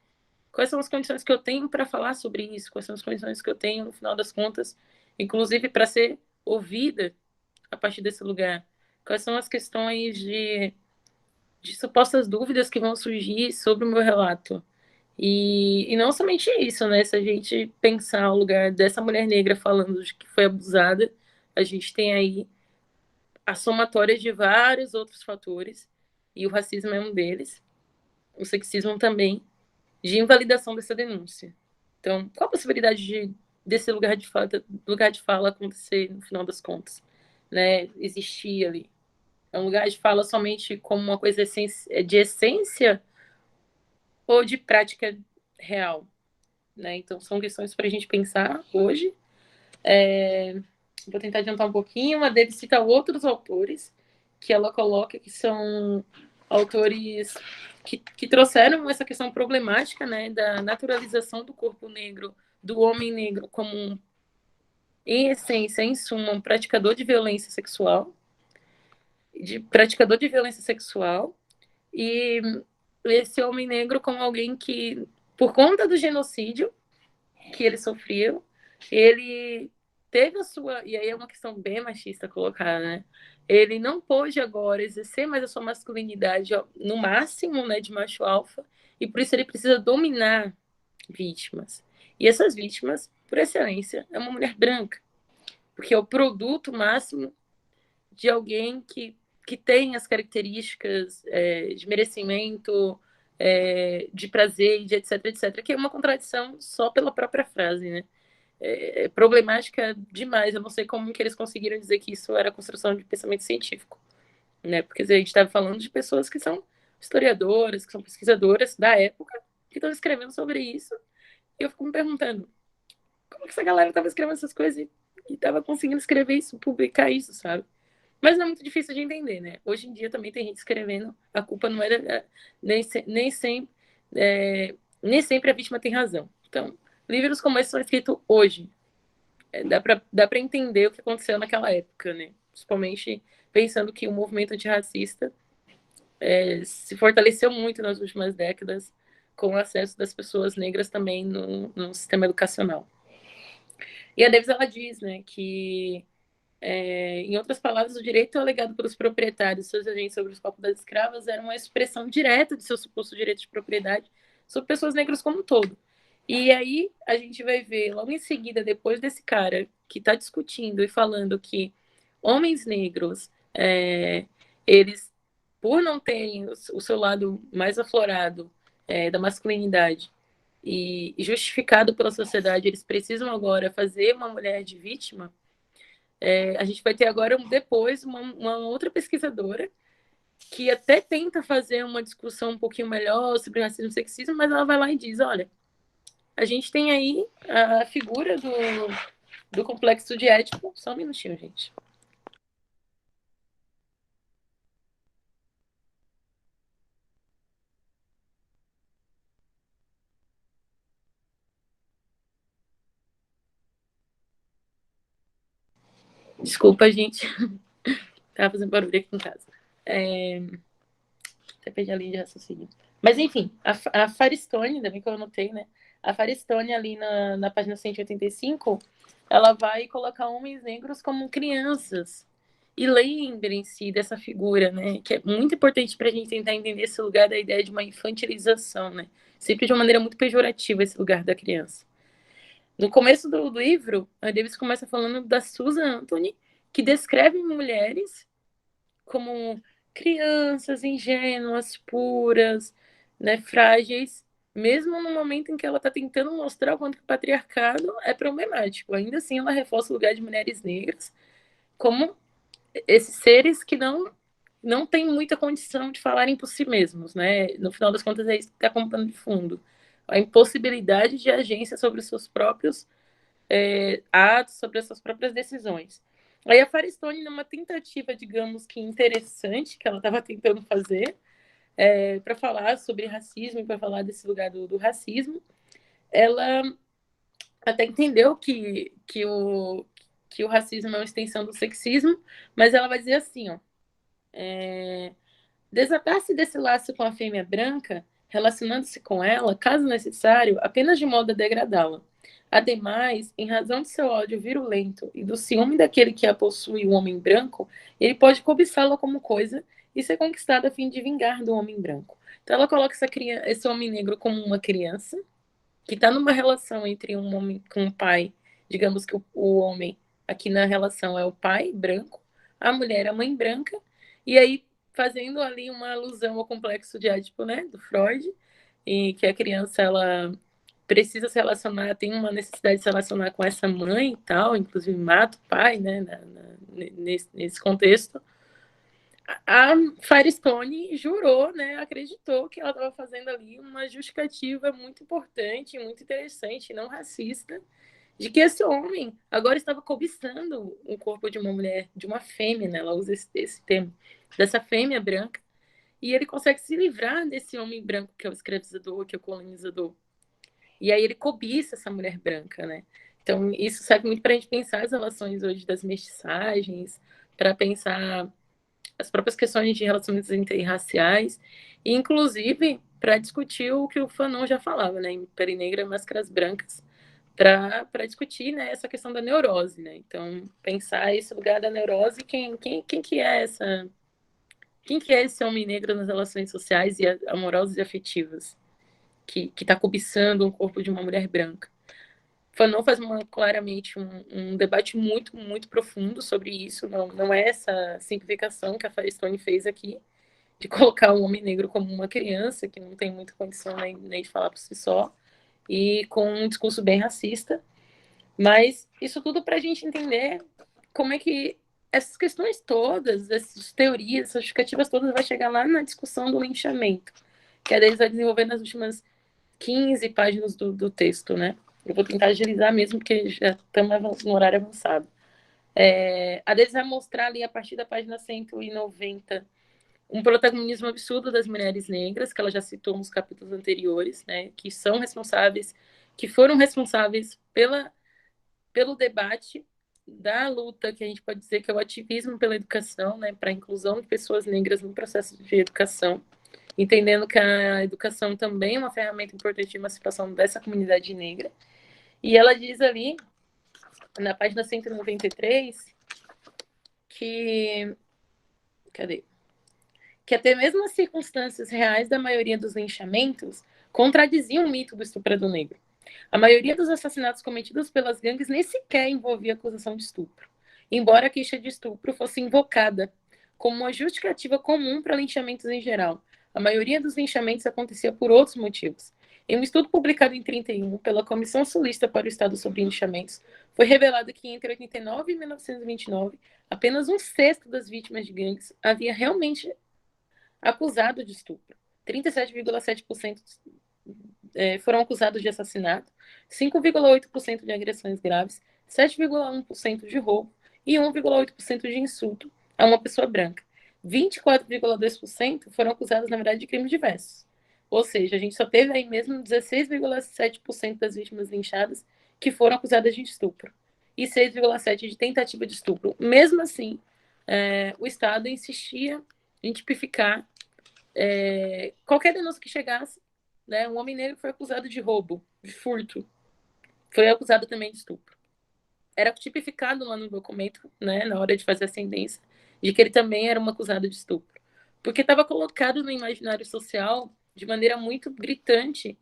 Quais são as condições que eu tenho para falar sobre isso? Quais são as condições que eu tenho, no final das contas, inclusive para ser ouvida a partir desse lugar? Quais são as questões de supostas dúvidas que vão surgir sobre o meu relato? E não somente isso, né? Se a gente pensar o lugar dessa mulher negra falando de que foi abusada, a gente tem aí a somatória de vários outros fatores, e o racismo é um deles, o sexismo também, de invalidação dessa denúncia. Então, qual a possibilidade desse lugar de fala acontecer no final das contas? Né? Existir ali. É um lugar de fala somente como uma coisa de essência ou de prática real? Né? Então, são questões para a gente pensar hoje. Vou tentar adiantar um pouquinho. A Debbie cita outros autores que ela coloca que são autores que trouxeram essa questão problemática, né, da naturalização do corpo negro, do homem negro como, em essência, em suma, um praticador de violência sexual, e esse homem negro como alguém que, por conta do genocídio que ele sofreu, ele teve a sua, e aí é uma questão bem machista colocar, né? Ele não pôde agora exercer mais a sua masculinidade no máximo, né, de macho alfa, e por isso ele precisa dominar vítimas. E essas vítimas, por excelência, é uma mulher branca, porque é o produto máximo de alguém que tem as características de merecimento, de prazer, de etc, etc, que é uma contradição só pela própria frase, né? É problemática demais. Eu não sei como que eles conseguiram dizer que isso era construção de pensamento científico, né? Porque a gente estava falando de pessoas que são historiadoras, que são pesquisadoras da época, que estão escrevendo sobre isso. E eu fico me perguntando, como que essa galera estava escrevendo essas coisas e estava conseguindo escrever isso, publicar isso, sabe? Mas não é muito difícil de entender, né? Hoje em dia também tem gente escrevendo, a culpa não era nem sempre nem sempre a vítima tem razão. Então, livros como esse são escritos hoje. Dá para entender o que aconteceu naquela época, né? Principalmente pensando que o movimento antirracista se fortaleceu muito nas últimas décadas com o acesso das pessoas negras também no sistema educacional. E a Davis, ela diz, né, que em outras palavras, o direito alegado pelos proprietários e seus agentes sobre os corpos das escravas era uma expressão direta de seu suposto direito de propriedade sobre pessoas negras como um todo. E aí a gente vai ver, logo em seguida, depois desse cara que está discutindo e falando que homens negros, eles, por não terem o seu lado mais aflorado da masculinidade e justificado pela sociedade, eles precisam agora fazer uma mulher de vítima. A gente vai ter agora depois uma outra pesquisadora que até tenta fazer uma discussão um pouquinho melhor sobre racismo e sexismo, mas ela vai lá e diz, olha, a gente tem aí a figura do complexo de Édipo. Só um minutinho, gente. Desculpa, gente. Tava fazendo barulho aqui em casa. Até perdi a linha de raciocínio. Mas, enfim, a Firestone, ainda bem que eu anotei, né? A Firestone, ali na página 185, ela vai colocar homens negros como crianças. E lembrem-se dessa figura, né? Que é muito importante para a gente tentar entender esse lugar da ideia de uma infantilização, né? Sempre de uma maneira muito pejorativa esse lugar da criança. No começo do livro, a Davis começa falando da Susan Anthony, que descreve mulheres como crianças ingênuas, puras, né, frágeis, mesmo no momento em que ela está tentando mostrar o quanto que o patriarcado é problemático. Ainda assim, ela reforça o lugar de mulheres negras como esses seres que não têm muita condição de falarem por si mesmos, né? No final das contas, é isso que está contando de fundo. A impossibilidade de agência sobre os seus próprios atos, sobre as suas próprias decisões. Aí a Firestone, numa tentativa, digamos que interessante, que ela estava tentando fazer, para falar sobre racismo, para falar desse lugar do racismo, ela até entendeu que o racismo é uma extensão do sexismo, mas ela vai dizer assim, ó, desatar-se desse laço com a fêmea branca, relacionando-se com ela, caso necessário, apenas de modo a degradá-la. Ademais, em razão de seu ódio virulento e do ciúme daquele que a possui, o homem branco, ele pode cobiçá-la como coisa e ser conquistado a fim de vingar do homem branco. Então ela coloca esse homem negro como uma criança, que está numa relação entre um homem com um pai, digamos que o homem aqui na relação é o pai branco, a mulher é a mãe branca, e aí fazendo ali uma alusão ao complexo de Édipo, né, do Freud, e que a criança ela precisa se relacionar, tem uma necessidade de se relacionar com essa mãe e tal, inclusive mata o pai, né, nesse contexto. A Firestone jurou, né, acreditou que ela estava fazendo ali uma justificativa muito importante, muito interessante, não racista, de que esse homem agora estava cobiçando o corpo de uma mulher, de uma fêmea, né, ela usa esse termo, dessa fêmea branca, e ele consegue se livrar desse homem branco que é o escravizador, que é o colonizador. E aí ele cobiça essa mulher branca, né? Então isso serve muito para a gente pensar as relações hoje das mestiçagens, para pensar as próprias questões de relacionamentos interraciais, e inclusive para discutir o que o Fanon já falava, né, em Pele Negra, Máscaras Brancas, para discutir, né, essa questão da neurose, né? Então pensar esse lugar da neurose, quem que é esse homem negro nas relações sociais e amorosas e afetivas que está cobiçando o corpo de uma mulher branca? Fanon faz claramente um debate muito, muito profundo sobre isso. Não é essa simplificação que a Firestone fez aqui, de colocar o homem negro como uma criança que não tem muita condição nem de falar por si só, e com um discurso bem racista. Mas isso tudo para a gente entender como é que essas questões todas, essas teorias, essas justificativas todas, vai chegar lá na discussão do linchamento, que a Deise vai desenvolver nas últimas 15 páginas do texto, né? Eu vou tentar agilizar mesmo, porque já estamos no horário avançado. A Deise vai mostrar ali, a partir da página 190, um protagonismo absurdo das mulheres negras, que ela já citou nos capítulos anteriores, né? Que são responsáveis, que foram responsáveis pelo debate da luta, que a gente pode dizer que é o ativismo pela educação, né? Para a inclusão de pessoas negras no processo de educação, entendendo que a educação também é uma ferramenta importante de emancipação dessa comunidade negra. E ela diz ali, na página 193, que... Cadê? Que até mesmo as circunstâncias reais da maioria dos linchamentos contradiziam o mito do estuprador negro. A maioria dos assassinatos cometidos pelas gangues nem sequer envolvia acusação de estupro, embora a queixa de estupro fosse invocada como uma justificativa comum para linchamentos em geral. A maioria dos linchamentos acontecia por outros motivos. Em um estudo publicado em 1931 pela Comissão Sulista para o Estado sobre Linchamentos, foi revelado que entre 89 e 1929, apenas um sexto das vítimas de gangues havia realmente acusado de estupro. 37,7% foram acusados de assassinato, 5,8% de agressões graves, 7,1% de roubo e 1,8% de insulto a uma pessoa branca. 24,2% foram acusados, na verdade, de crimes diversos. Ou seja, a gente só teve aí mesmo 16,7% das vítimas linchadas que foram acusadas de estupro e 6,7% de tentativa de estupro. Mesmo assim, o Estado insistia em tipificar qualquer denúncia que chegasse, né? Um homem negro foi acusado de roubo, de furto, foi acusado também de estupro. Era tipificado lá no documento, né, na hora de fazer a sentença, de que ele também era um acusado de estupro. Porque estava colocado no imaginário social, de maneira muito gritante,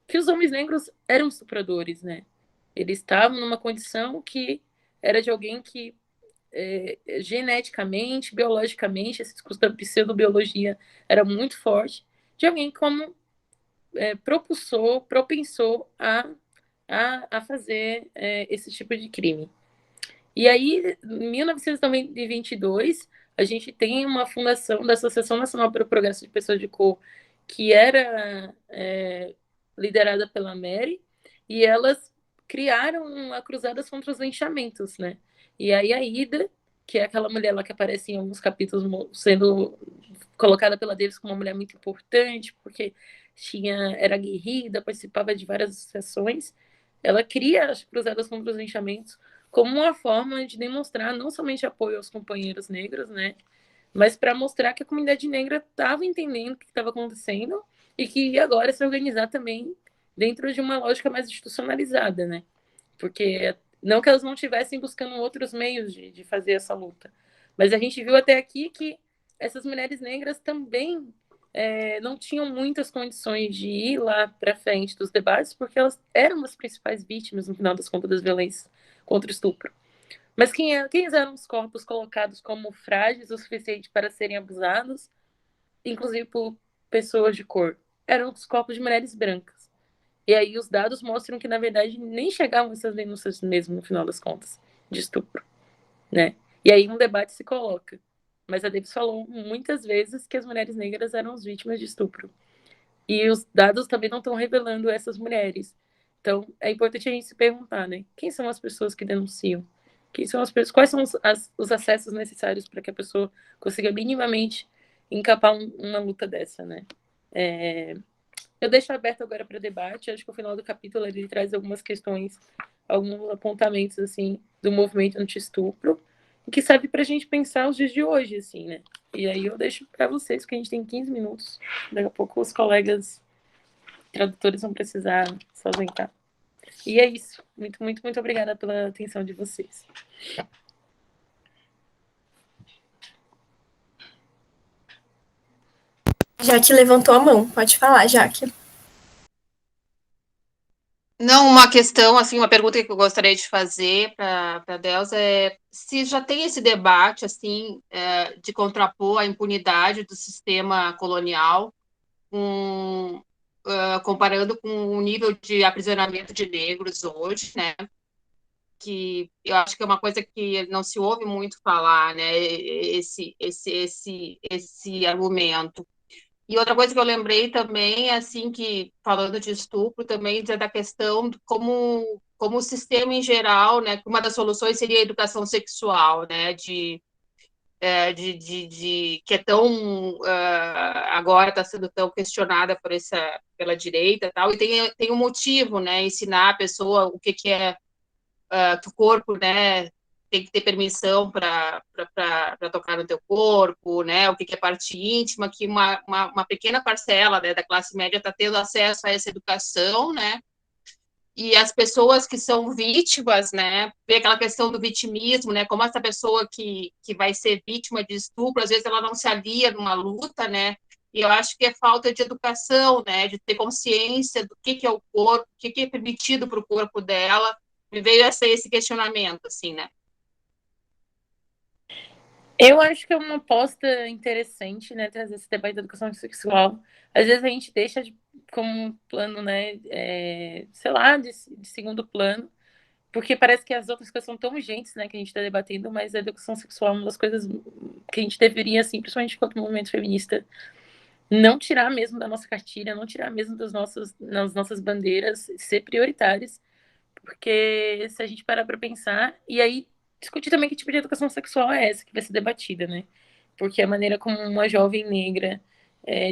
que os homens negros eram estupradores, né? Eles estavam numa condição que era de alguém que geneticamente, biologicamente, esse discurso da pseudobiologia era muito forte, de alguém como propensou a fazer esse tipo de crime. E aí, em 1922, a gente tem uma fundação da Associação Nacional para o Progresso de Pessoas de Cor, que era liderada pela Mary, e elas criaram a Cruzadas contra os Linchamentos, né? E aí a Ida, que é aquela mulher lá que aparece em alguns capítulos sendo colocada pela Davis como uma mulher muito importante, porque era aguerrida, participava de várias associações, ela cria as Cruzadas contra os Linchamentos como uma forma de demonstrar não somente apoio aos companheiros negros, né, mas para mostrar que a comunidade negra estava entendendo o que estava acontecendo e que ia agora se organizar também dentro de uma lógica mais institucionalizada, né? Porque não que elas não estivessem buscando outros meios de fazer essa luta, mas a gente viu até aqui que essas mulheres negras também não tinham muitas condições de ir lá para frente dos debates, porque elas eram as principais vítimas, no final das contas, das violências contra o estupro. Mas quem eram os corpos colocados como frágeis o suficiente para serem abusados, inclusive por pessoas de cor? Eram os corpos de mulheres brancas. E aí os dados mostram que, na verdade, nem chegavam essas denúncias mesmo, no final das contas, de estupro, né? E aí um debate se coloca. Mas a Davis falou muitas vezes que as mulheres negras eram as vítimas de estupro. E os dados também não estão revelando essas mulheres. Então, é importante a gente se perguntar, né? Quem são as pessoas que denunciam? Quem são as pessoas, quais são os acessos necessários para que a pessoa consiga minimamente encapar uma luta dessa, né? Eu deixo aberto agora para debate. Acho que o final do capítulo ele traz algumas questões, alguns apontamentos assim do movimento anti-estupro, que serve para a gente pensar os dias de hoje, assim, né? E aí eu deixo para vocês, porque a gente tem 15 minutos. Daqui a pouco os colegas tradutores vão precisar se ausentar. E é isso. Muito, muito, muito obrigada pela atenção de vocês. Jaque levantou a mão. Pode falar, Jaque. Não, uma questão, assim, uma pergunta que eu gostaria de fazer para a Delza é se já tem esse debate, assim, de contrapor a impunidade do sistema colonial, comparando com o nível de aprisionamento de negros hoje, né? Que eu acho que é uma coisa que não se ouve muito falar, né? Esse argumento. E outra coisa que eu lembrei também, assim, que falando de estupro, também da questão de como o sistema em geral, né, que uma das soluções seria a educação sexual, né, que é tão agora está sendo tão questionada pela direita e tal, e tem um motivo, né, ensinar a pessoa o que é que o corpo, né, tem que ter permissão para tocar no teu corpo, né, o que é parte íntima, que uma pequena parcela, né, da classe média está tendo acesso a essa educação, né, e as pessoas que são vítimas, né, vê aquela questão do vitimismo, né, como essa pessoa que vai ser vítima de estupro, às vezes ela não se alia numa luta, né, e eu acho que é falta de educação, né, de ter consciência do que é o corpo, o que é permitido para o corpo dela, me veio esse questionamento, assim, né. Eu acho que é uma aposta interessante, né, trazer esse debate da educação sexual. Às vezes a gente deixa como um plano, né, sei lá, de segundo plano, porque parece que as outras coisas são tão urgentes, né, que a gente está debatendo, mas a educação sexual é uma das coisas que a gente deveria, assim, principalmente enquanto movimento feminista, não tirar mesmo da nossa cartilha, não tirar mesmo das nossas bandeiras, ser prioritárias, porque se a gente parar para pensar, e aí discutir também que tipo de educação sexual é essa que vai ser debatida, né? Porque a maneira como uma jovem negra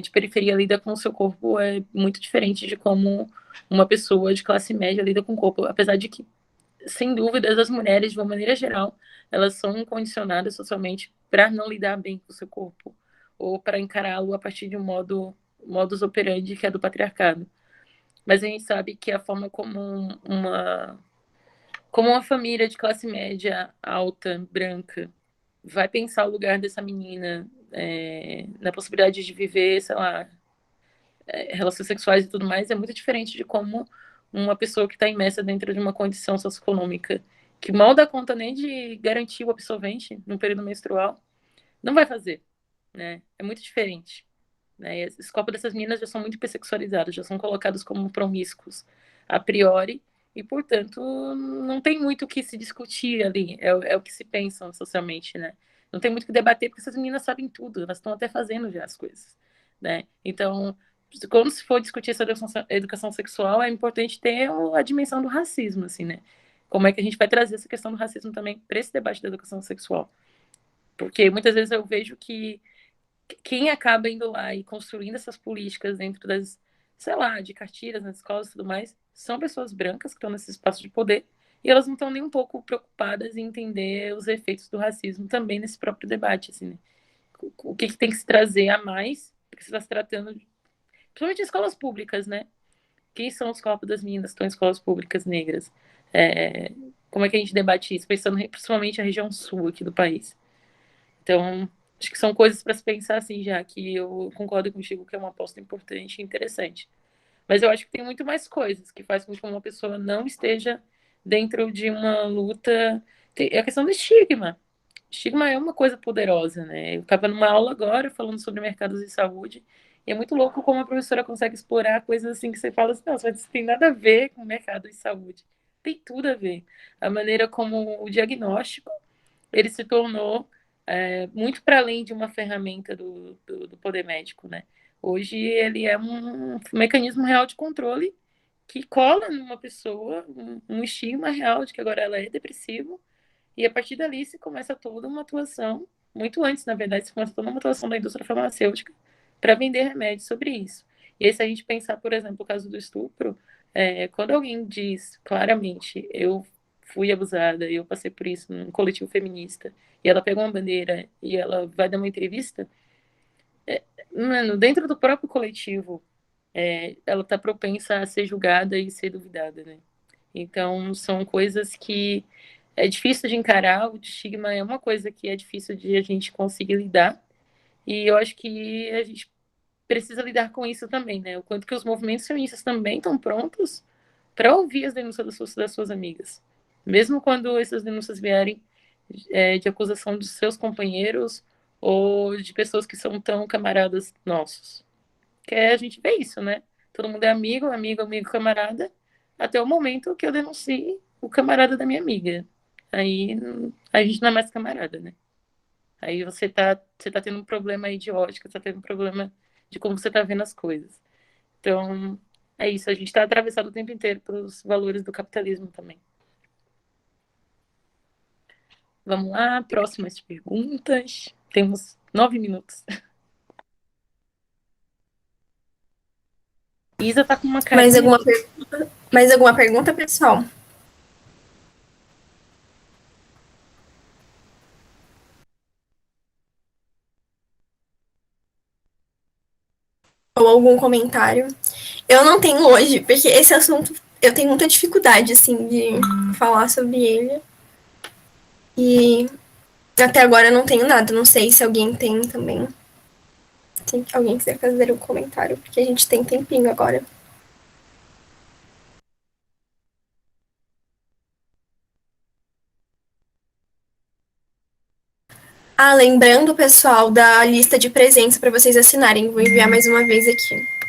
de periferia lida com o seu corpo é muito diferente de como uma pessoa de classe média lida com o corpo, apesar de que, sem dúvidas, as mulheres, de uma maneira geral, elas são condicionadas socialmente para não lidar bem com o seu corpo, ou para encará-lo a partir de um modus operandi que é do patriarcado. Mas a gente sabe que a forma como uma família de classe média alta, branca, vai pensar o lugar dessa menina na possibilidade de viver, sei lá, relações sexuais e tudo mais, é muito diferente de como uma pessoa que está imersa dentro de uma condição socioeconômica que mal dá conta nem de garantir o absorvente no período menstrual, não vai fazer, né? É muito diferente. Né? Os corpos dessas meninas já são muito hipersexualizados, já são colocados como promíscuos a priori, e, portanto, não tem muito o que se discutir ali, é o que se pensa socialmente, né? Não tem muito o que debater, porque essas meninas sabem tudo, elas estão até fazendo já as coisas, né? Então, quando se for discutir essa educação sexual, é importante ter a dimensão do racismo, assim, né? Como é que a gente vai trazer essa questão do racismo também para esse debate da educação sexual? Porque muitas vezes eu vejo que quem acaba indo lá e construindo essas políticas dentro das, sei lá, de cartilhas nas escolas e tudo mais, são pessoas brancas que estão nesse espaço de poder e elas não estão nem um pouco preocupadas em entender os efeitos do racismo também nesse próprio debate, assim, né? O que tem que se trazer a mais, porque você está se tratando, principalmente em escolas públicas, né? Quem são os corpos das meninas que estão em escolas públicas negras? É, como é que a gente debate isso, pensando principalmente a região sul aqui do país? Então, acho que são coisas para se pensar assim, já que eu concordo contigo que é uma aposta importante e interessante. Mas eu acho que tem muito mais coisas que faz com que uma pessoa não esteja dentro de uma luta. É a questão do estigma. Estigma é uma coisa poderosa, né? Eu estava numa aula agora falando sobre mercados de saúde, e é muito louco como a professora consegue explorar coisas assim que você fala assim, não, isso tem nada a ver com o mercado de saúde. Tem tudo a ver. A maneira como o diagnóstico ele se tornou muito para além de uma ferramenta do poder médico, né? Hoje ele é um mecanismo real de controle que cola numa pessoa um estigma real de que agora ela é depressiva e a partir dali se começa toda uma atuação, muito antes, na verdade, se começa toda uma atuação da indústria farmacêutica para vender remédios sobre isso. E aí, se a gente pensar, por exemplo, o caso do estupro, quando alguém diz claramente, eu fui abusada, eu passei por isso num coletivo feminista, e ela pega uma bandeira e ela vai dar uma entrevista, mano, dentro do próprio coletivo, ela tá propensa a ser julgada e ser duvidada, né? Então, são coisas que é difícil de encarar, o estigma é uma coisa que é difícil de a gente conseguir lidar, e eu acho que a gente precisa lidar com isso também, né? O quanto que os movimentos feministas também estão prontos para ouvir as denúncias das suas amigas. Mesmo quando essas denúncias vierem de acusação dos seus companheiros ou de pessoas que são tão camaradas nossos. Que a gente vê isso, né? Todo mundo é amigo, amigo, amigo, camarada, até o momento que eu denuncie o camarada da minha amiga. Aí a gente não é mais camarada, né? Aí você tá tendo um problema aí de ótica, você tá tendo um problema de como você tá vendo as coisas. Então, é isso, a gente está atravessado o tempo inteiro pelos valores do capitalismo também. Vamos lá, próximas perguntas. Temos 9 minutos. Isa tá com uma carinha. Mais alguma pergunta, pessoal? Ou algum comentário? Eu não tenho hoje, porque esse assunto eu tenho muita dificuldade, assim, de falar sobre ele. E até agora eu não tenho nada. Não sei se alguém tem também. Se alguém quiser fazer um comentário, porque a gente tem tempinho agora. Ah, lembrando, pessoal, da lista de presentes para vocês assinarem. Vou enviar mais uma vez aqui.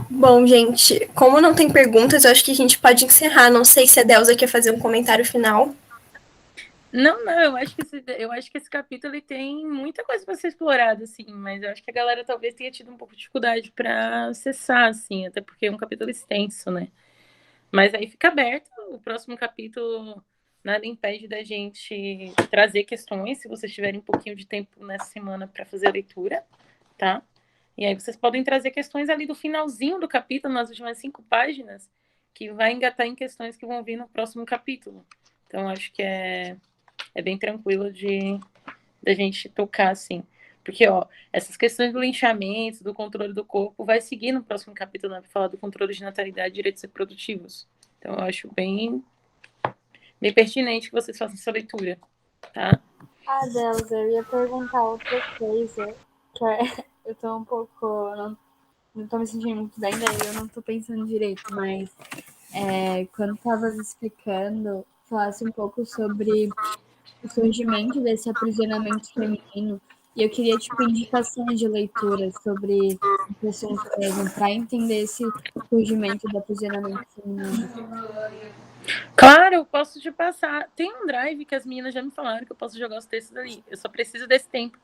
Bom, gente, como não tem perguntas, eu acho que a gente pode encerrar. Não sei se a Delza quer fazer um comentário final. Não, eu acho que esse capítulo ele tem muita coisa para ser explorada, assim, mas eu acho que a galera talvez tenha tido um pouco de dificuldade para acessar, assim, até porque é um capítulo extenso, né? Mas aí fica aberto, o próximo capítulo nada impede da gente trazer questões, se vocês tiverem um pouquinho de tempo nessa semana para fazer a leitura, tá? E aí vocês podem trazer questões ali do finalzinho do capítulo, nas últimas 5 páginas, que vai engatar em questões que vão vir no próximo capítulo. Então, acho que é bem tranquilo da gente tocar, assim. Porque, ó, essas questões do linchamento, do controle do corpo, vai seguir no próximo capítulo, né? Vai falar do controle de natalidade e direitos reprodutivos. Então, eu acho bem pertinente que vocês façam essa leitura, tá? Ah, Deus, eu ia perguntar outra coisa, que eu tô um pouco, não tô me sentindo muito bem, daí eu não tô pensando direito, mas quando tava explicando, falasse um pouco sobre o surgimento desse aprisionamento feminino, e eu queria, tipo, indicações de leitura sobre esse assunto mesmo, para entender esse surgimento do aprisionamento feminino. Claro, eu posso te passar. Tem um drive que as meninas já me falaram que eu posso jogar os textos ali. Eu só preciso desse tempo.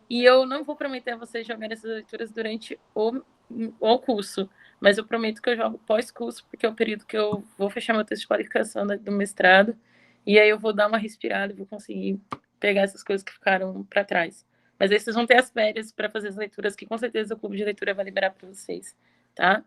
E eu não vou prometer a vocês jogarem essas leituras durante o curso, mas eu prometo que eu jogo pós-curso, porque é o período que eu vou fechar meu texto de qualificação do mestrado, e aí eu vou dar uma respirada e vou conseguir pegar essas coisas que ficaram para trás. Mas aí vocês vão ter as férias para fazer as leituras, que com certeza o clube de leitura vai liberar para vocês, tá?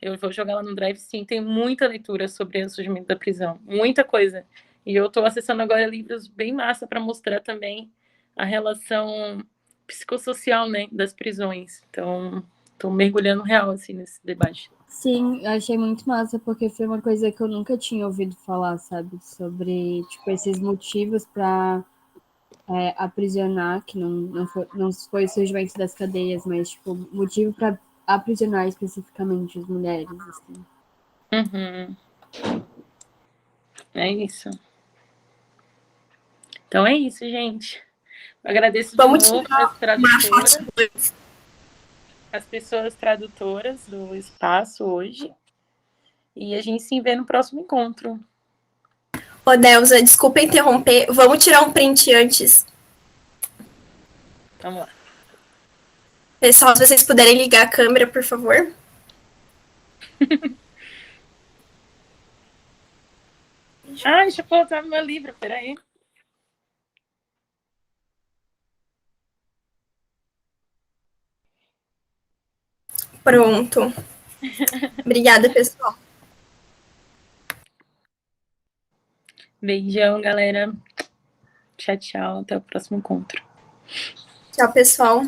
Eu vou jogar lá no Drive, sim. Tem muita leitura sobre o surgimento da prisão. Muita coisa. E eu estou acessando agora livros bem massa para mostrar também a relação psicossocial, né, das prisões. Então, estou mergulhando real, assim, nesse debate. Sim, eu achei muito massa, porque foi uma coisa que eu nunca tinha ouvido falar, sabe? Sobre, tipo, esses motivos para aprisionar, que não foi o surgimento das cadeias, mas, tipo, motivo para aprisionar especificamente as mulheres, assim. Uhum. É isso. Então é isso, gente. Eu agradeço de novo as tradutoras, as pessoas tradutoras do espaço hoje. E a gente se vê no próximo encontro. Ô, Delza, desculpa interromper. Vamos tirar um print antes. Vamos lá. Pessoal, se vocês puderem ligar a câmera, por favor. Deixa eu colocar no meu livro, peraí. Pronto. Obrigada, pessoal. Beijão, galera. Tchau, tchau. Até o próximo encontro. Tchau, pessoal.